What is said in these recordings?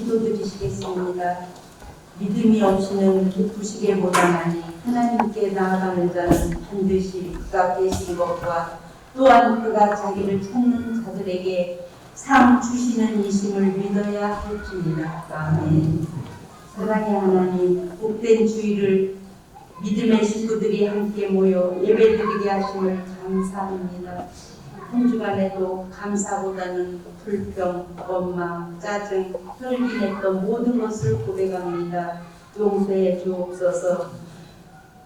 기도드리시겠습니다. 믿음이 없이는 기쁘시기보다나니 하나님께 나아가는 자는 반드시 그가 계신 것과 또한 그가 자기를 찾는 자들에게 상 주시는 이심을 믿어야 할지니라. 아멘. 사랑의 하나님, 복된 주일을 믿음의 식구들이 함께 모여 예배드리게 하심을 감사합니다. 한 주간에도 감사보다는 불평, 원망, 짜증, 혈기냈던 모든 것을 고백합니다. 용서해 주옵소서.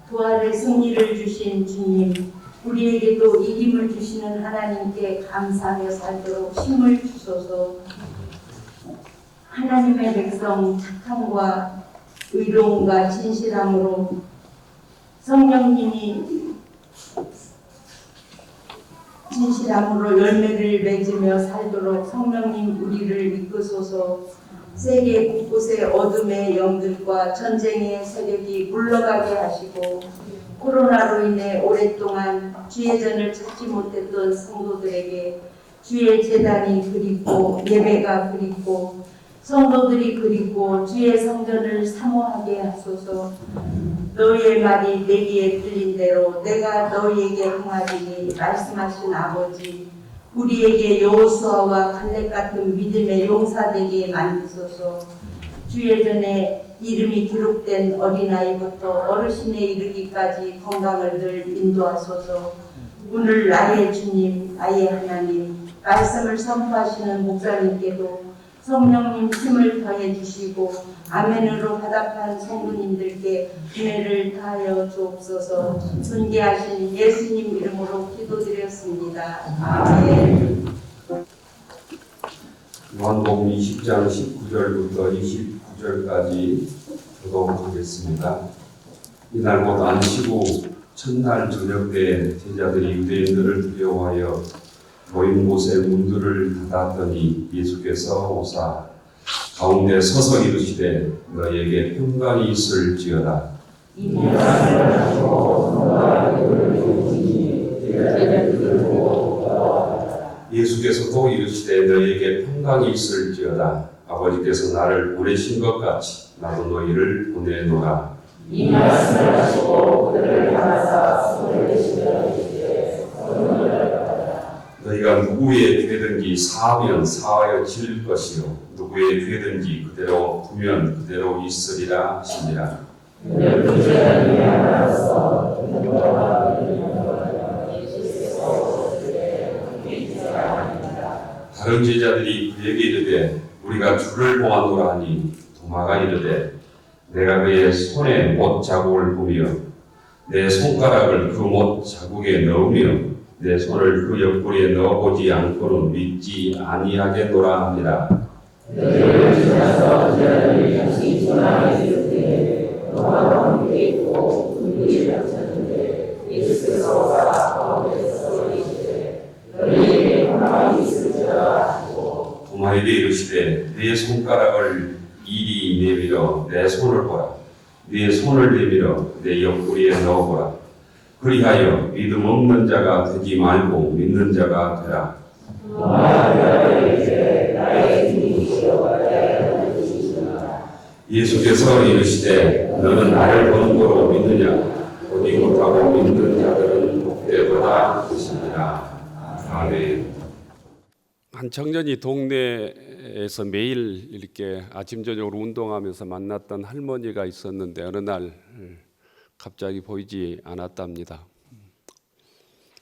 부활의 승리를 주신 주님, 우리에게도 이 힘을 주시는 하나님께 감사하며 살도록 힘을 주소서. 하나님의 백성 착함과 의로움과 진실함으로 성령님이 진실함으로 열매를 맺으며 살도록 성령님 우리를 이끄소서. 세계 곳곳의 어둠의 영들과 전쟁의 세력이 물러가게 하시고 코로나로 인해 오랫동안 주의 전을 찾지 못했던 성도들에게 주의 제단이 그립고 예배가 그립고 성도들이 그립고 주의 성전을 사모하게 하소서. 너희의 말이 내 귀에 들린 대로 내가 너희에게 행하리니 말씀하신 아버지, 우리에게 여호수아와 갈렙 같은 믿음의 용사되게 만드소서. 주의 전에 이름이 기록된 어린아이부터 어르신에 이르기까지 건강을 늘 인도하소서. 오늘 나의 주님, 나의 하나님, 말씀을 선포하시는 목사님께도 성령님 힘을 더해 주시고 아멘으로 화답한 성도님들께 은혜를 다하여 주옵소서. 존귀하신 예수님 이름으로 기도드렸습니다. 아멘. 요한복음 20장 19절부터 29절까지 교독하겠습니다. 이날 곧 안식 후 첫날 저녁 때 제자들이 유대인들을 두려워하여 모인 곳에 문들을 닫았더니 예수께서 오사 가운데 서서 이르시되 너희에게 평강이 있을지어다. 예수께서도 이르시되 너희에게 평강이 있을지어다. 아버지께서 나를 보내신 것 같이 나도 너희를 보내노라. 이 말씀을 하시고 그들을 향하사 손을 대시며 너희가 누구의 죄든지 사하면 사하여 질 것이요 누구의 죄든지 그대로 두면 그대로 있으리라 하시니라. 다른 제자들이 그에게 이르되 우리가 주를 보았노라 하니 도마가 이르되 내가 그의 손에 못 자국을 보며 내 손가락을 그 못 자국에 넣으며 내 손을 그 옆구리에 넣어보지 않고는 믿지 아니하겠노라 합니다. 도마에게 이르시되 내 손가락을 이리 내밀어 내 손을 보라. 네 손을 내밀어 내 옆구리에 넣어보라. 그리하여 믿음 없는 자가 되지 말고 믿는 자가 되라. 예수께서 이르시되 너는 나를 보는 거로 믿느냐? 보지 못하고 믿는 자들은 복되도다 하시니라. 아멘. 한 청년이 동네에서 매일 이렇게 아침 저녁으로 운동하면서 만났던 할머니가 있었는데 어느 날 갑자기 보이지 않았답니다.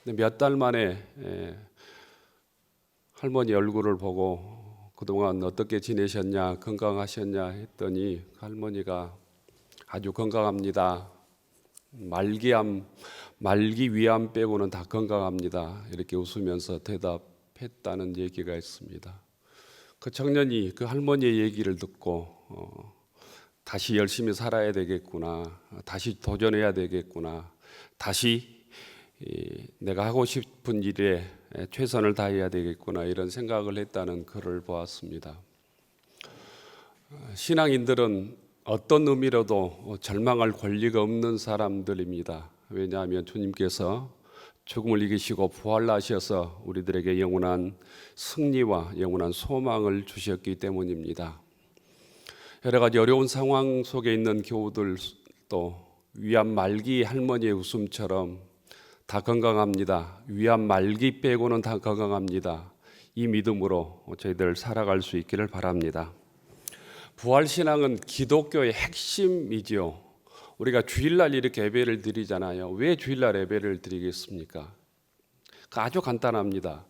몇 달 만에 할머니 얼굴을 보고 그동안 어떻게 지내셨냐, 건강하셨냐 했더니 할머니가 아주 건강합니다. 말기 위암 빼고는 다 건강합니다. 이렇게 웃으면서 대답했다는 얘기가 있습니다. 그 청년이 그 할머니의 얘기를 듣고 다시 열심히 살아야 되겠구나, 다시 도전해야 되겠구나, 다시 내가 하고 싶은 일에 최선을 다해야 되겠구나 이런 생각을 했다는 글을 보았습니다. 신앙인들은 어떤 의미로도 절망할 권리가 없는 사람들입니다. 왜냐하면 주님께서 죽음을 이기시고 부활하셔서 우리들에게 영원한 승리와 영원한 소망을 주셨기 때문입니다. 여러 가지 어려운 상황 속에 있는 교우들도 위암 말기 할머니의 웃음처럼 다 건강합니다. 위암 말기 빼고는 다 건강합니다. 이 믿음으로 저희들 살아갈 수 있기를 바랍니다. 부활신앙은 기독교의 핵심이지요. 우리가 주일날 이렇게 예배를 드리잖아요. 왜 주일날 예배를 드리겠습니까? 아주 간단합니다.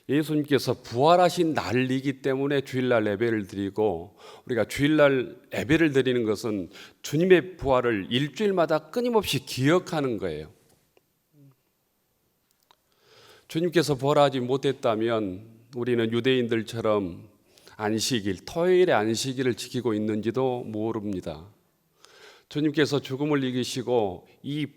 예수님께서 부활하신 날이기 때문에 주일날 예배를 드리고, 우리가 주일날 예배를 드리는 것은 주님의 부활을 일주일마다 끊임없이 기억하는 거예요. 주님께서 부활하지 못했다면 우리는 유대인들처럼 안식일, 토요일에 안식일을 지키고 있는지도 모릅니다. 주님께서 죽음을 이기시고 이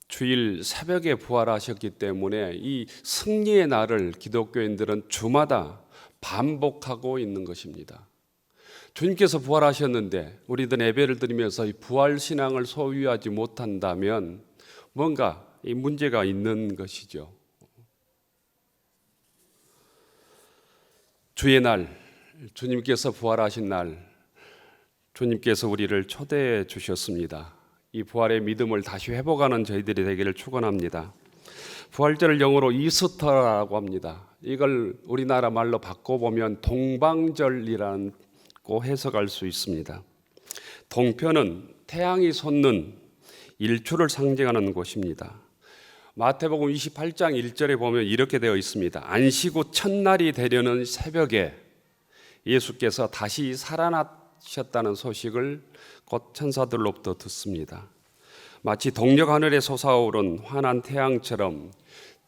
주일 새벽에 부활하셨기 때문에 이 승리의 날을 기독교인들은 주마다 반복하고 있는 것입니다. 주님께서 부활하셨는데 우리들 예배를 드리면서 이 부활 신앙을 소유하지 못한다면 뭔가 이 문제가 있는 것이죠. 주의 날, 주님께서 부활하신 날, 주님께서 우리를 초대해 주셨습니다. 이 부활의 믿음을 다시 회복하는 저희들이 되기를 축원합니다. 부활절을 영어로 이스터라고 합니다. 이걸 우리나라 말로 바꿔보면 동방절이라고 해석할 수 있습니다. 동편은 태양이 솟는 일출을 상징하는 곳입니다. 마태복음 28장 1절에 보면 이렇게 되어 있습니다. 안식 후 첫날이 되려는 새벽에 예수께서 다시 살아나셨다는 소식을 곧 천사들로부터 듣습니다. 마치 동력 하늘에 솟아오른 환한 태양처럼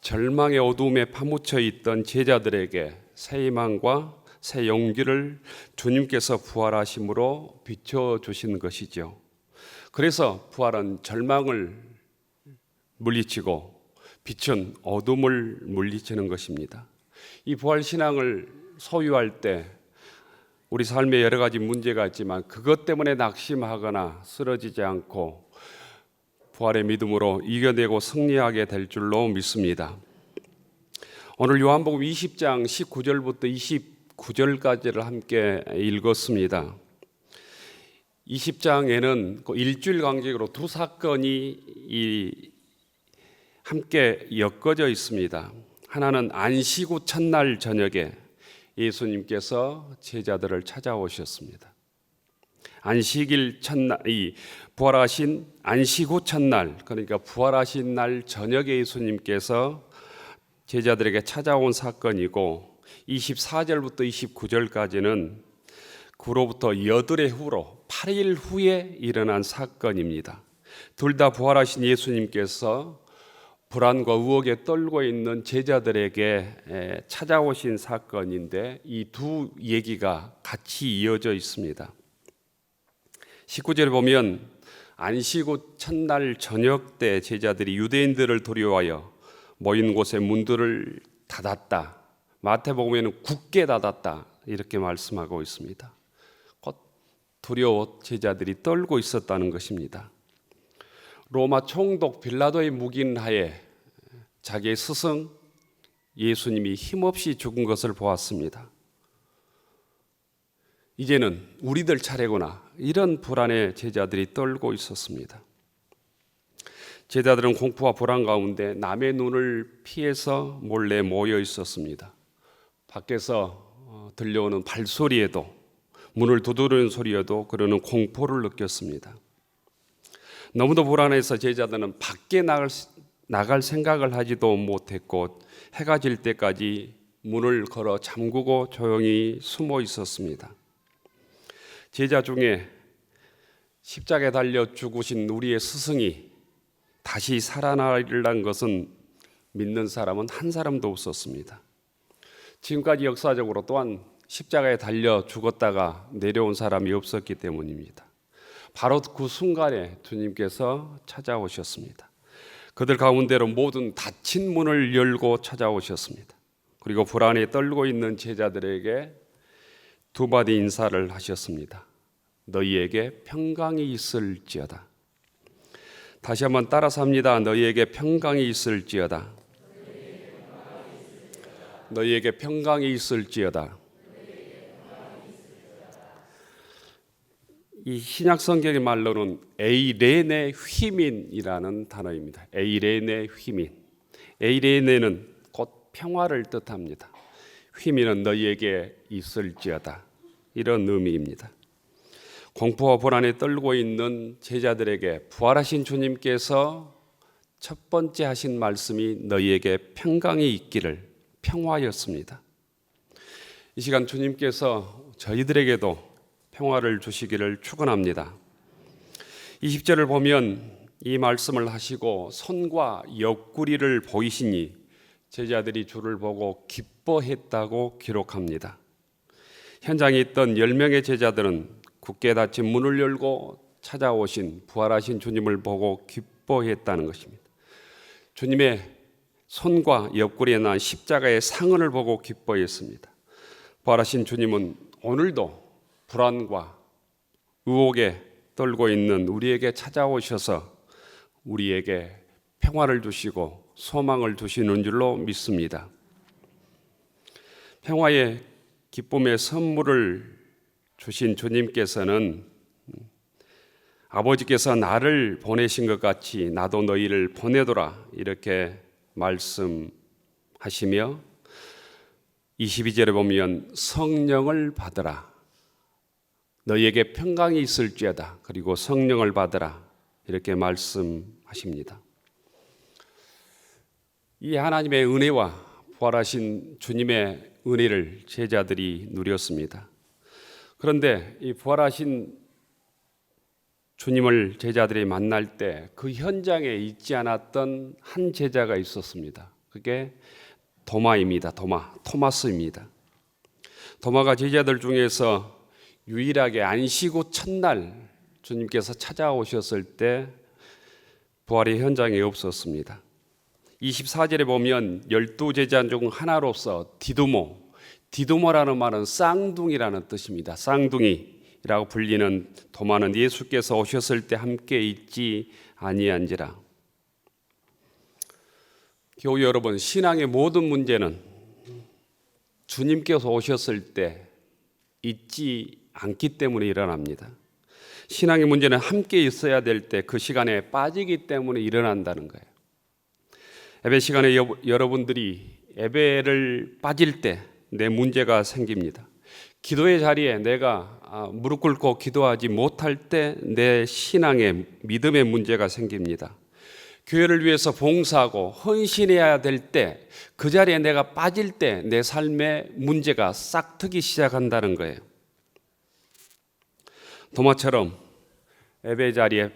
절망의 어두움에 파묻혀 있던 제자들에게 새 희망과 새 용기를 주님께서 부활하심으로 비춰주신 것이죠. 그래서 부활은 절망을 물리치고 빛은 어둠을 물리치는 것입니다. 이 부활 신앙을 소유할 때 우리 삶에 여러 가지 문제가 있지만 그것 때문에 낙심하거나 쓰러지지 않고 부활의 믿음으로 이겨내고 승리하게 될 줄로 믿습니다. 오늘 요한복음 20장 19절부터 29절까지를 함께 읽었습니다. 20장에는 일주일 간격으로 두 사건이 함께 엮어져 있습니다. 하나는 안식 후 첫날 저녁에 예수님께서 제자들을 찾아오셨습니다. 안식일 첫날, 부활하신 안식 후 첫날, 그러니까 부활하신 날 저녁에 예수님께서 제자들에게 찾아온 사건이고 24절부터 29절까지는 그로부터 여드레 후로 8일 후에 일어난 사건입니다. 둘 다 부활하신 예수님께서 불안과 의혹에 떨고 있는 제자들에게 찾아오신 사건인데 이 두 얘기가 같이 이어져 있습니다. 19절에 보면 안식 후 첫날 저녁 때 제자들이 유대인들을 두려워하여 모인 곳에 문들을 닫았다. 마태복음에는 굳게 닫았다. 이렇게 말씀하고 있습니다. 곧 두려워 제자들이 떨고 있었다는 것입니다. 로마 총독 빌라도의 묵인하에 자기의 스승 예수님이 힘없이 죽은 것을 보았습니다. 이제는 우리들 차례구나. 이런 불안에 제자들이 떨고 있었습니다. 제자들은 공포와 불안 가운데 남의 눈을 피해서 몰래 모여 있었습니다. 밖에서 들려오는 발소리에도 문을 두드리는 소리에도 그러는 공포를 느꼈습니다. 너무도 불안해서 제자들은 밖에 나갈 생각을 하지도 못했고 해가 질 때까지 문을 걸어 잠그고 조용히 숨어 있었습니다. 제자 중에 십자가에 달려 죽으신 우리의 스승이 다시 살아나리라는 것은 믿는 사람은 한 사람도 없었습니다. 지금까지 역사적으로 또한 십자가에 달려 죽었다가 내려온 사람이 없었기 때문입니다. 바로 그 순간에 주님께서 찾아오셨습니다. 그들 가운데로 모든 닫힌 문을 열고 찾아오셨습니다. 그리고 불안에 떨고 있는 제자들에게 두 마디 인사를 하셨습니다. 너희에게 평강이 있을지어다. 다시 한번 따라서 합니다. 너희에게 평강이 있을지어다. 너희에게 평강이 있을지어다. 이 신약 성경의 말로는 에이레네 휘민이라는 단어입니다. 에이레네 휘민. 에이레네는 곧 평화를 뜻합니다. 휘민은 너희에게 있을지어다. 이런 의미입니다. 공포와 불안에 떨고 있는 제자들에게 부활하신 주님께서 첫 번째 하신 말씀이 너희에게 평강이 있기를, 평화였습니다. 이 시간 주님께서 저희들에게도 평화를 주시기를 축원합니다. 20절을 보면 이 말씀을 하시고 손과 옆구리를 보이시니 제자들이 주를 보고 기뻐했다고 기록합니다. 현장에 있던 10명의 제자들은 굳게 닫힌 문을 열고 찾아오신 부활하신 주님을 보고 기뻐했다는 것입니다. 주님의 손과 옆구리에 난 십자가의 상흔을 보고 기뻐했습니다. 부활하신 주님은 오늘도 불안과 의혹에 떨고 있는 우리에게 찾아오셔서 우리에게 평화를 주시고 소망을 주시는 줄로 믿습니다. 평화의 기쁨의 선물을 주신 주님께서는 아버지께서 나를 보내신 것 같이 나도 너희를 보내도라 이렇게 말씀하시며 22절에 보면 성령을 받으라. 너희에게 평강이 있을지어다. 그리고 성령을 받으라. 이렇게 말씀하십니다. 이 하나님의 은혜와 부활하신 주님의 은혜를 제자들이 누렸습니다. 그런데 이 부활하신 주님을 제자들이 만날 때 그 현장에 있지 않았던 한 제자가 있었습니다. 그게 도마입니다. 토마스입니다. 도마가 제자들 중에서 유일하게 안식 후 첫날 주님께서 찾아오셨을 때 부활의 현장에 없었습니다. 24절에 보면 12제자 중 하나로서 디두모라는 말은 쌍둥이라는 뜻입니다. 쌍둥이라고 불리는 도마는 예수께서 오셨을 때 함께 있지 아니한지라. 교우 여러분, 신앙의 모든 문제는 주님께서 오셨을 때 있지 않기 때문에 일어납니다. 신앙의 문제는 함께 있어야 될 때 그 시간에 빠지기 때문에 일어난다는 거예요. 예배 시간에 여러분들이 예배를 빠질 때 내 문제가 생깁니다. 기도의 자리에 내가 무릎 꿇고 기도하지 못할 때 내 신앙의 믿음의 문제가 생깁니다. 교회를 위해서 봉사하고 헌신해야 될 때 그 자리에 내가 빠질 때 내 삶의 문제가 싹트기 시작한다는 거예요. 도마처럼 예배 자리에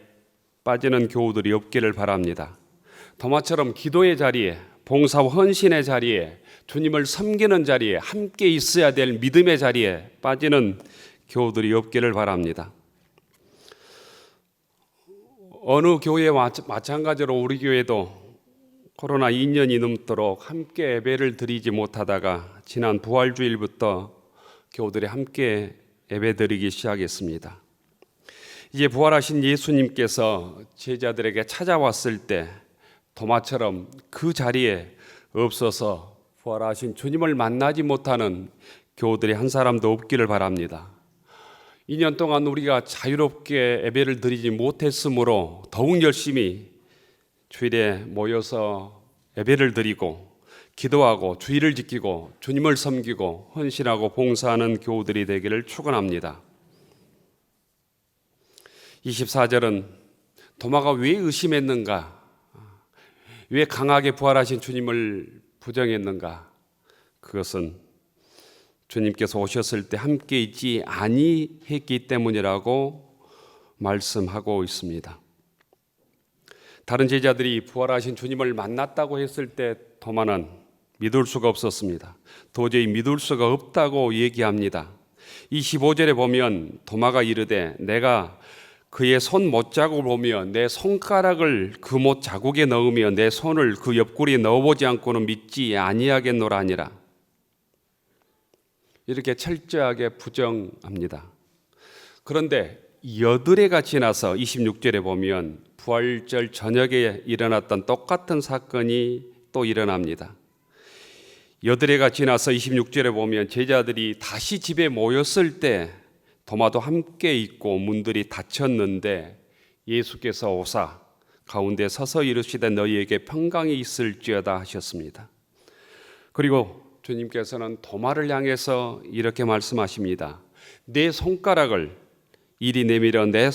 빠지는 교우들이 없기를 바랍니다. 도마처럼 기도의 자리에, 봉사와 헌신의 자리에, 주님을 섬기는 자리에, 함께 있어야 될 믿음의 자리에 빠지는 교우들이 없기를 바랍니다. 어느 교회와 마찬가지로 우리 교회도 코로나 2년이 넘도록 함께 예배를 드리지 못하다가 지난 부활주일부터 교우들이 함께 예배 드리기 시작했습니다. 이제 부활하신 예수님께서 제자들에게 찾아왔을 때 도마처럼 그 자리에 없어서 부활하신 주님을 만나지 못하는 교우들이 한 사람도 없기를 바랍니다. 2년 동안 우리가 자유롭게 예배를 드리지 못했으므로 더욱 열심히 주일에 모여서 예배를 드리고 기도하고 주일을 지키고 주님을 섬기고 헌신하고 봉사하는 교우들이 되기를 축원합니다. 24절은 도마가 왜 의심했는가? 왜 강하게 부활하신 주님을 부정했는가? 그것은 주님께서 오셨을 때 함께 있지 아니했기 때문이라고 말씀하고 있습니다. 다른 제자들이 부활하신 주님을 만났다고 했을 때 도마는 믿을 수가 없었습니다. 도저히 믿을 수가 없다고 얘기합니다. 25절에 보면 도마가 이르되 내가 그의 손 못자국을 보며 내 손가락을 그 못 자국에 넣으며 내 손을 그 옆구리에 넣어보지 않고는 믿지 아니하겠노라 하니라. 이렇게 철저하게 부정합니다. 그런데 여드레가 지나서 26절에 보면 부활절 저녁에 일어났던 똑같은 사건이 또 일어납니다. 여드레가 지나서 26절에 보면 제자들이 다시 집에 모였을 때 도마도 함께 있고 문들이 닫혔는데 예수께서 오사 가운데 서서 이르시되 너희에게 평강이 있을지어다 하셨습니다. 그리고 주님께서는 도마를 향해서 이렇게 말씀하십니다. 내 손가락을 이리 내밀어 내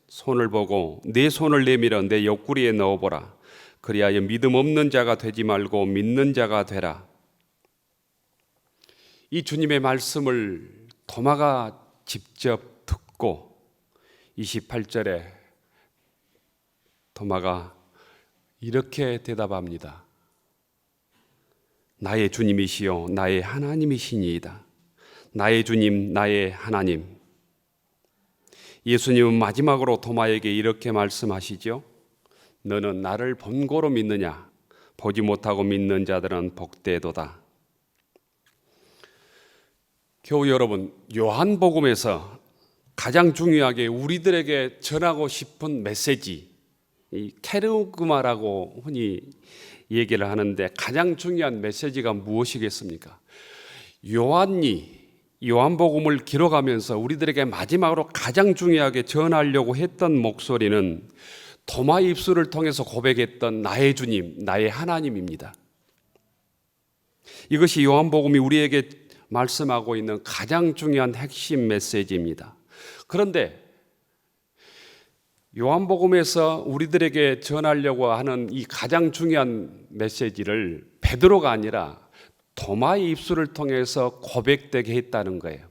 손을 보고 내 손을 내밀어 내 옆구리에 넣어보라. 그리하여 믿음 없는 자가 되지 말고 믿는 자가 되라. 이 주님의 말씀을 도마가 직접 듣고 28절에 도마가 이렇게 대답합니다. 나의 주님이시요 나의 하나님이시니이다. 나의 주님 나의 하나님. 예수님은 마지막으로 도마에게 이렇게 말씀하시죠. 너는 나를 본고로 믿느냐? 보지 못하고 믿는 자들은 복되도다. 교우 여러분, 요한복음에서 가장 중요하게 우리들에게 전하고 싶은 메시지, 이 케르그마라고 흔히 얘기를 하는데 가장 중요한 메시지가 무엇이겠습니까? 요한이 요한복음을 기록하면서 우리들에게 마지막으로 가장 중요하게 전하려고 했던 목소리는 도마의 입술을 통해서 고백했던 나의 주님, 나의 하나님입니다. 이것이 요한복음이 우리에게 말씀하고 있는 가장 중요한 핵심 메시지입니다. 그런데 요한복음에서 우리들에게 전하려고 하는 이 가장 중요한 메시지를 베드로가 아니라 도마의 입술을 통해서 고백되게 했다는 거예요.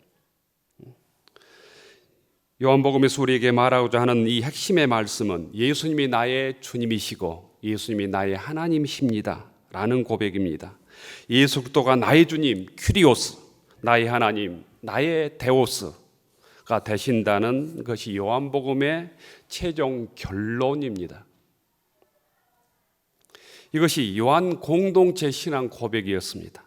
요한복음에서 우리에게 말하고자 하는 이 핵심의 말씀은 예수님이 나의 주님이시고 예수님이 나의 하나님이십니다 라는 고백입니다. 예수 그리스도가 나의 주님 큐리오스, 나의 하나님, 나의 데오스가 되신다는 것이 요한복음의 최종 결론입니다. 이것이 요한 공동체 신앙 고백이었습니다.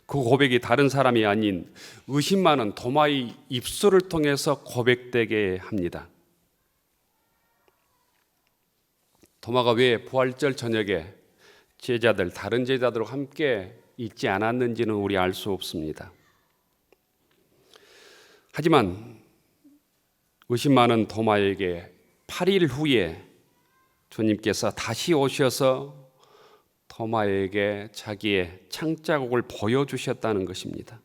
그 고백이 다른 사람이 아닌 의심 많은 도마의 입술을 통해서 고백되게 합니다. 도마가 왜 부활절 저녁에 다른 제자들과 함께 있지 않았는지는 우리 알 수 없습니다. 하지만 의심 많은 도마에게 8일 후에 주님께서 다시 오셔서 도마에게 자기의 창자국을 보여주셨다는 것입니다.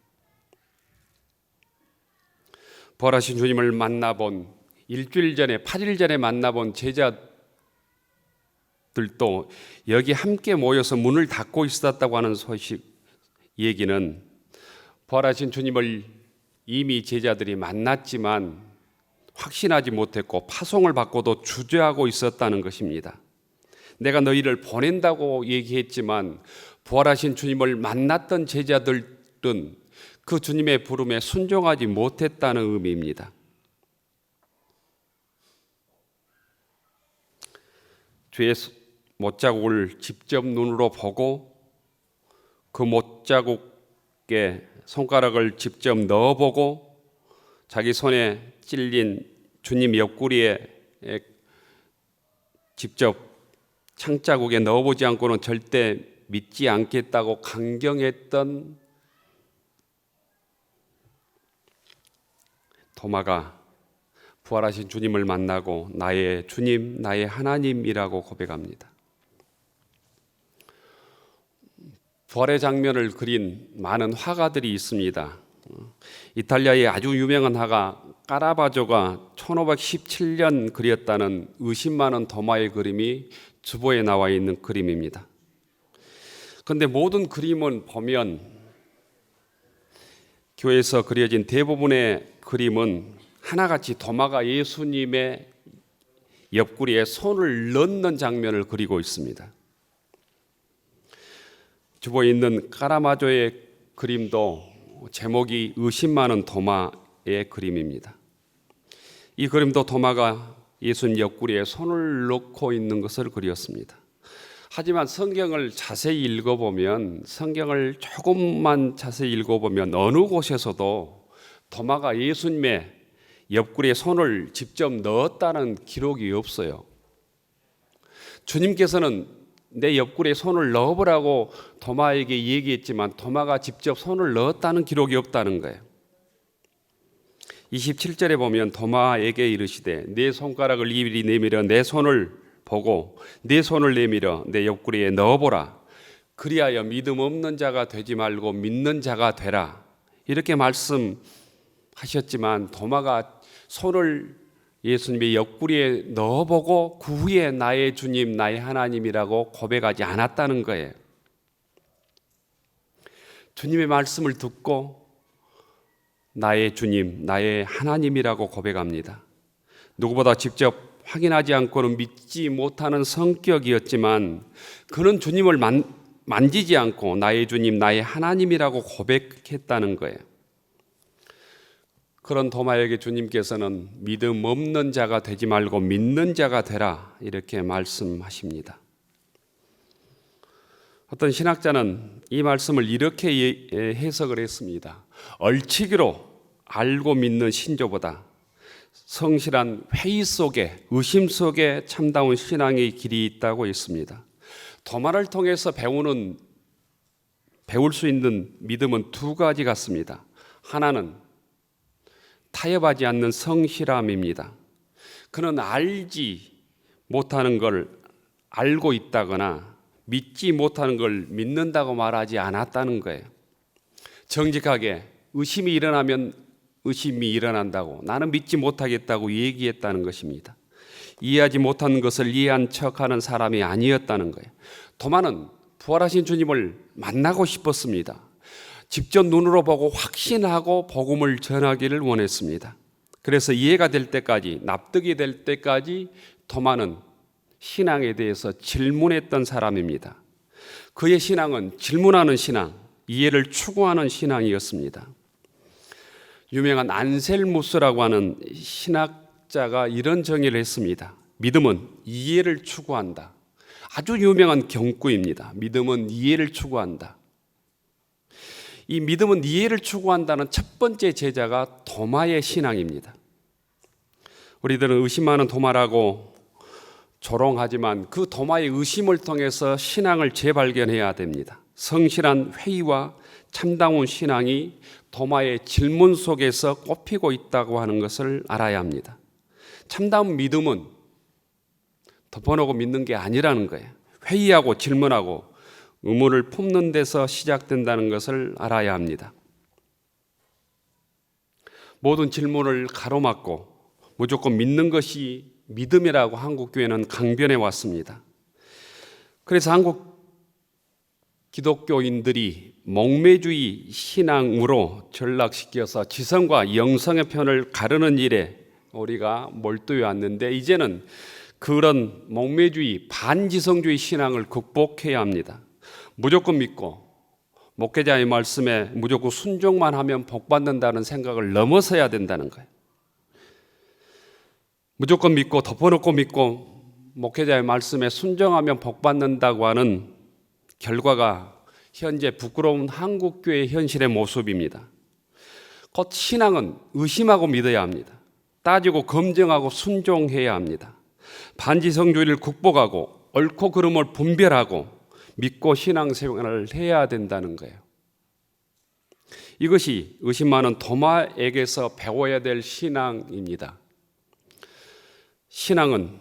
부활하신 주님을 만나본 일주일 전에 8일 전에 만나본 제자들도 여기 함께 모여서 문을 닫고 있었다고 하는 소식 얘기는 부활하신 주님을 이미 제자들이 만났지만 확신하지 못했고 파송을 받고도 주저하고 있었다는 것입니다. 내가 너희를 보낸다고 얘기했지만 부활하신 주님을 만났던 제자들은 그 주님의 부름에 순종하지 못했다는 의미입니다. 주의 못자국을 직접 눈으로 보고 그 못자국에 손가락을 직접 넣어보고 자기 손에 찔린 주님 옆구리에 직접 창자국에 넣어보지 않고는 절대 믿지 않겠다고 강경했던 도마가 부활하신 주님을 만나고 나의 주님, 나의 하나님이라고 고백합니다. 부활의 장면을 그린 많은 화가들이 있습니다. 이탈리아의 아주 유명한 화가 까라바조가 1517년 그렸다는 의심 많은 도마의 그림이 주보에 나와 있는 그림입니다. 그런데 모든 그림은 보면 교회에서 그려진 대부분의 그림은 하나같이 도마가 예수님의 옆구리에 손을 넣는 장면을 그리고 있습니다. 주보에 있는 까라마조의 그림도 제목이 의심 많은 도마의 그림입니다. 이 그림도 도마가 예수님 옆구리에 손을 넣고 있는 것을 그렸습니다. 하지만 성경을 자세히 읽어보면 성경을 조금만 자세히 읽어보면 어느 곳에서도 도마가 예수님의 옆구리에 손을 직접 넣었다는 기록이 없어요. 주님께서는 내 옆구리에 손을 넣어보라고 도마에게 얘기했지만 도마가 직접 손을 넣었다는 기록이 없다는 거예요. 27절에 보면 도마에게 이르시되 내 손가락을 이리 내밀어 내 손을 보고 내 손을 내밀어 내 옆구리에 넣어보라. 그리하여 믿음 없는 자가 되지 말고 믿는 자가 되라. 이렇게 말씀하셨지만 도마가 손을 예수님의 옆구리에 넣어보고 그 후에 나의 주님, 나의 하나님이라고 고백하지 않았다는 거예요. 주님의 말씀을 듣고 나의 주님, 나의 하나님이라고 고백합니다. 누구보다 직접 확인하지 않고는 믿지 못하는 성격이었지만 그는 주님을 만지지 않고 나의 주님, 나의 하나님이라고 고백했다는 거예요. 그런 도마에게 주님께서는 믿음 없는 자가 되지 말고 믿는 자가 되라 이렇게 말씀하십니다. 어떤 신학자는 이 말씀을 이렇게 해석을 했습니다. 얼치기로 알고 믿는 신조보다 성실한 회의 속에, 의심 속에 참다운 신앙의 길이 있다고 했습니다. 도마를 통해서 배울 수 있는 믿음은 두 가지 같습니다. 하나는 타협하지 않는 성실함입니다. 그는 알지 못하는 걸 알고 있다거나 믿지 못하는 걸 믿는다고 말하지 않았다는 거예요. 정직하게 의심이 일어나면 의심이 일어난다고, 나는 믿지 못하겠다고 얘기했다는 것입니다. 이해하지 못하는 것을 이해한 척하는 사람이 아니었다는 거예요. 도마는 부활하신 주님을 만나고 싶었습니다. 직접 눈으로 보고 확신하고 복음을 전하기를 원했습니다. 그래서 이해가 될 때까지, 납득이 될 때까지 도마는 신앙에 대해서 질문했던 사람입니다. 그의 신앙은 질문하는 신앙, 이해를 추구하는 신앙이었습니다. 유명한 안셀무스라고 하는 신학자가 이런 정의를 했습니다. 믿음은 이해를 추구한다. 아주 유명한 경구입니다. 믿음은 이해를 추구한다. 이 믿음은 이해를 추구한다는 첫 번째 제자가 도마의 신앙입니다. 우리들은 의심 많은 도마라고 조롱하지만 그 도마의 의심을 통해서 신앙을 재발견해야 됩니다. 성실한 회의와 참다운 신앙이 도마의 질문 속에서 꼽히고 있다고 하는 것을 알아야 합니다. 참다운 믿음은 덮어놓고 믿는 게 아니라는 거예요. 회의하고 질문하고 의문을 품는 데서 시작된다는 것을 알아야 합니다. 모든 질문을 가로막고 무조건 믿는 것이 믿음이라고 한국교회는 강변해 왔습니다. 그래서 한국 기독교인들이 목매주의 신앙으로 전락시켜서 지성과 영성의 편을 가르는 일에 우리가 몰두해 왔는데 이제는 그런 목매주의, 반지성주의 신앙을 극복해야 합니다. 무조건 믿고 목회자의 말씀에 무조건 순종만 하면 복받는다는 생각을 넘어서야 된다는 거예요. 무조건 믿고 덮어놓고 믿고 목회자의 말씀에 순종하면 복받는다고 하는 결과가 현재 부끄러운 한국교회의 현실의 모습입니다. 곧 신앙은 의심하고 믿어야 합니다. 따지고 검증하고 순종해야 합니다. 반지성주의를 극복하고 옳고 그름을 분별하고 믿고 신앙생활을 해야 된다는 거예요. 이것이 의심 많은 도마에게서 배워야 될 신앙입니다. 신앙은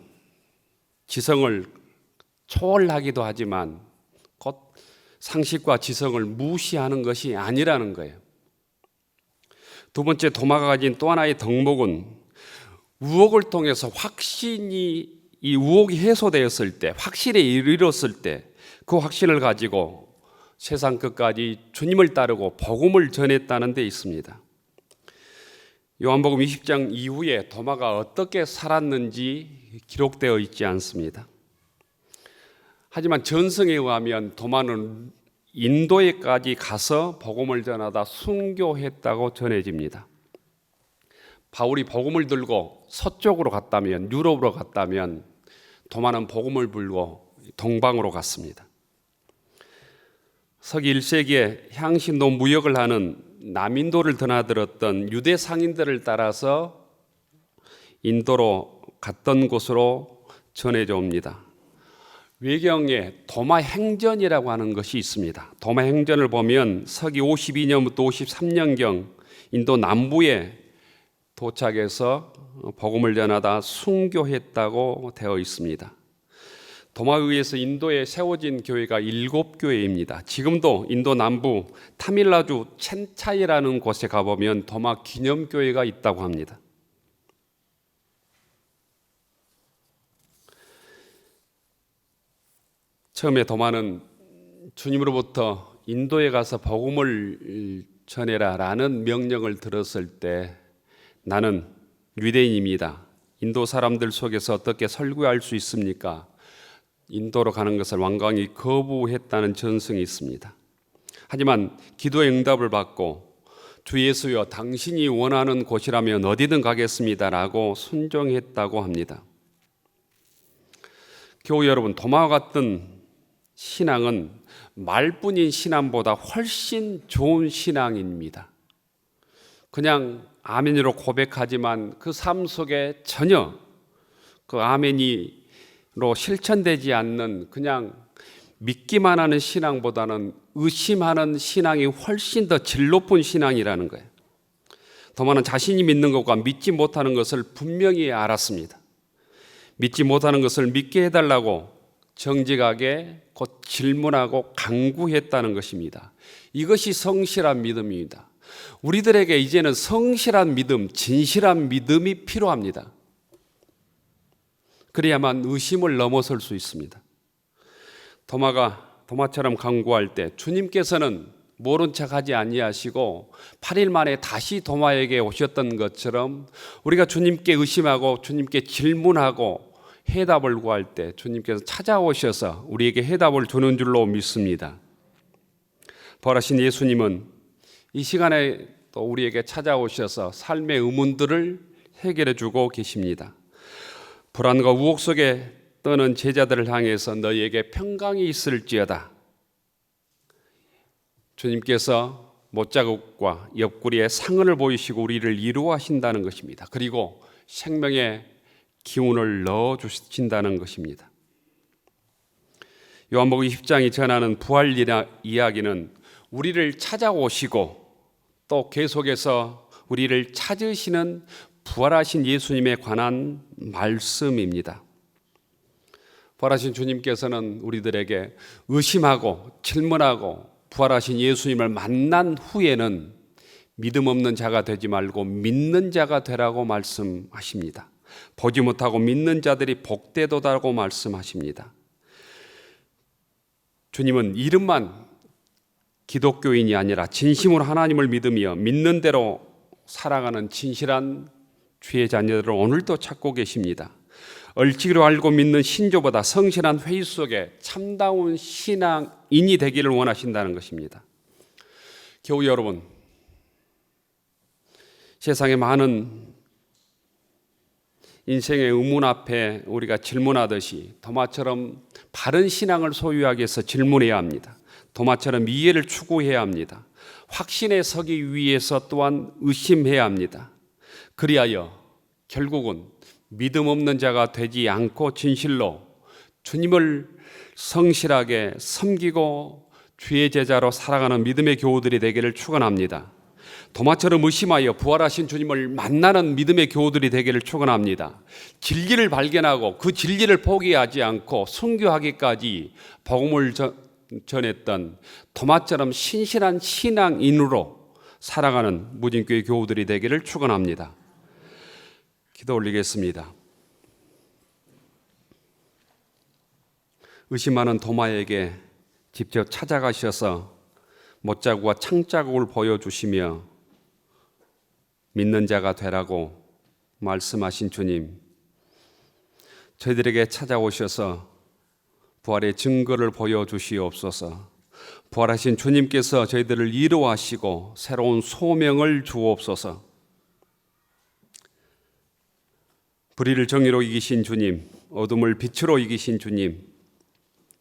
지성을 초월하기도 하지만 곧 상식과 지성을 무시하는 것이 아니라는 거예요. 두 번째, 도마가 가진 또 하나의 덕목은 우혹을 통해서 이 우혹이 해소되었을 때, 확실에 이르렀을 때 그 확신을 가지고 세상 끝까지 주님을 따르고 복음을 전했다는 데 있습니다. 요한복음 20장 이후에 도마가 어떻게 살았는지 기록되어 있지 않습니다. 하지만 전승에 의하면 도마는 인도에까지 가서 복음을 전하다 순교했다고 전해집니다. 바울이 복음을 들고 서쪽으로 갔다면, 유럽으로 갔다면 도마는 복음을 불고 동방으로 갔습니다. 서기 1세기에 향신도 무역을 하는 남인도를 드나들었던 유대 상인들을 따라서 인도로 갔던 곳으로 전해져 옵니다. 외경에 도마 행전이라고 하는 것이 있습니다. 도마 행전을 보면 서기 52년부터 53년경 인도 남부에 도착해서 복음을 전하다 순교했다고 되어 있습니다. 도마에 의해서 인도에 세워진 교회가 7교회입니다. 지금도 인도 남부 타밀나주 첸차이라는 곳에 가보면 도마 기념교회가 있다고 합니다. 처음에 도마는 주님으로부터 인도에 가서 복음을 전해라 라는 명령을 들었을 때 나는 유대인입니다. 인도 사람들 속에서 어떻게 설교할 수 있습니까? 인도로 가는 것을 완강히 거부했다는 전승이 있습니다. 하지만 기도의 응답을 받고 주 예수여 당신이 원하는 곳이라면 어디든 가겠습니다 라고 순종했다고 합니다. 교우 여러분, 도마와 같은 신앙은 말뿐인 신앙보다 훨씬 좋은 신앙입니다. 그냥 아멘으로 고백하지만 그 삶 속에 전혀 그 아멘이로 실천되지 않는 그냥 믿기만 하는 신앙보다는 의심하는 신앙이 훨씬 더 질 높은 신앙이라는 거예요. 도마는 자신이 믿는 것과 믿지 못하는 것을 분명히 알았습니다. 믿지 못하는 것을 믿게 해달라고 정직하게 곧 질문하고 강구했다는 것입니다. 이것이 성실한 믿음입니다. 우리들에게 이제는 성실한 믿음, 진실한 믿음이 필요합니다. 그래야만 의심을 넘어설 수 있습니다. 도마처럼 강구할 때 주님께서는 모른 척하지 아니하시고 8일 만에 다시 도마에게 오셨던 것처럼 우리가 주님께 의심하고 주님께 질문하고 해답을 구할 때 주님께서 찾아오셔서 우리에게 해답을 주는 줄로 믿습니다. 부활하신 예수님은 이 시간에 또 우리에게 찾아오셔서 삶의 의문들을 해결해 주고 계십니다. 불안과 우혹 속에 떠는 제자들을 향해서 너희에게 평강이 있을지어다. 주님께서 못자국과 옆구리에 상흔을 보이시고 우리를 이루하신다는 것입니다. 그리고 생명의 기운을 넣어주신다는 것입니다. 요한복음 10장이 전하는 부활 이야기는 우리를 찾아오시고 또 계속해서 우리를 찾으시는 부활하신 예수님에 관한 말씀입니다. 부활하신 주님께서는 우리들에게 의심하고 질문하고 부활하신 예수님을 만난 후에는 믿음 없는 자가 되지 말고 믿는 자가 되라고 말씀하십니다. 보지 못하고 믿는 자들이 복되도다라고 말씀하십니다. 주님은 이름만 기독교인이 아니라 진심으로 하나님을 믿으며 믿는 대로 살아가는 진실한 주의 자녀들을 오늘도 찾고 계십니다. 얼치기로 알고 믿는 신조보다 성실한 회의 속에 참다운 신앙인이 되기를 원하신다는 것입니다. 교우 여러분, 세상에 많은 인생의 의문 앞에 우리가 질문하듯이 도마처럼 바른 신앙을 소유하기 위해서 질문해야 합니다. 도마처럼 이해를 추구해야 합니다. 확신에 서기 위해서 또한 의심해야 합니다. 그리하여 결국은 믿음 없는 자가 되지 않고 진실로 주님을 성실하게 섬기고 주의 제자로 살아가는 믿음의 교우들이 되기를 축원합니다. 도마처럼 의심하여 부활하신 주님을 만나는 믿음의 교우들이 되기를 축원합니다. 진리를 발견하고 그 진리를 포기하지 않고 순교하기까지 복음을 전했던 도마처럼 신실한 신앙인으로 살아가는 무진교회 교우들이 되기를 축원합니다. 기도 올리겠습니다. 의심하는 도마에게 직접 찾아가셔서 못자국과 창자국을 보여주시며 믿는 자가 되라고 말씀하신 주님, 저희들에게 찾아오셔서 부활의 증거를 보여주시옵소서. 부활하신 주님께서 저희들을 이루하시고 새로운 소명을 주옵소서. 불의를 정의로 이기신 주님, 어둠을 빛으로 이기신 주님,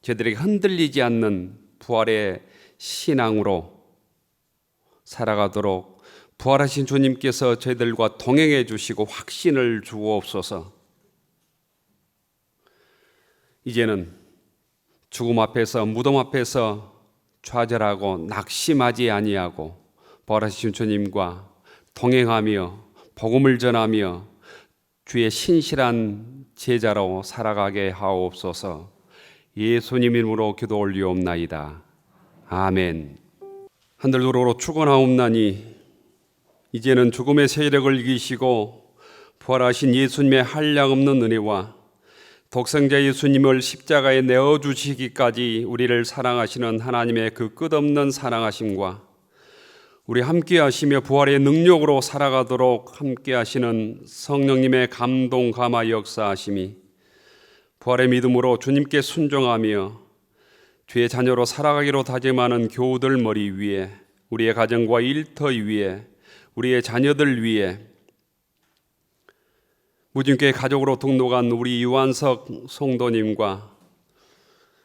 저희들에게 흔들리지 않는 부활의 신앙으로 살아가도록 부활하신 주님께서 저희들과 동행해 주시고 확신을 주옵소서. 이제는 죽음 앞에서 무덤 앞에서 좌절하고 낙심하지 아니하고 부활하신 주님과 동행하며 복음을 전하며 주의 신실한 제자로 살아가게 하옵소서. 예수님 이름으로 기도 올리옵나이다. 아멘. 하늘도로 축원하옵나니 이제는 죽음의 세력을 이기시고 부활하신 예수님의 한량없는 은혜와 독생자 예수님을 십자가에 내어주시기까지 우리를 사랑하시는 하나님의 그 끝없는 사랑하심과 우리 함께 하시며 부활의 능력으로 살아가도록 함께 하시는 성령님의 감동 감화 역사하심이 부활의 믿음으로 주님께 순종하며 주의 자녀로 살아가기로 다짐하는 교우들 머리 위에, 우리의 가정과 일터 위에, 우리의 자녀들 위에, 무진교회 가족으로 등록한 우리 유한석 성도님과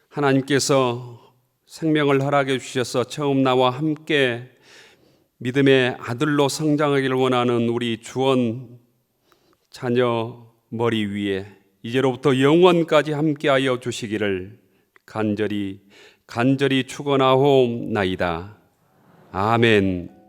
하나님께서 생명을 허락해 주셔서 처음 나와 함께 믿음의 아들로 성장하기를 원하는 우리 주원 자녀 머리 위에 이제로부터 영원까지 함께하여 주시기를 간절히 축원하옵나이다. 아멘.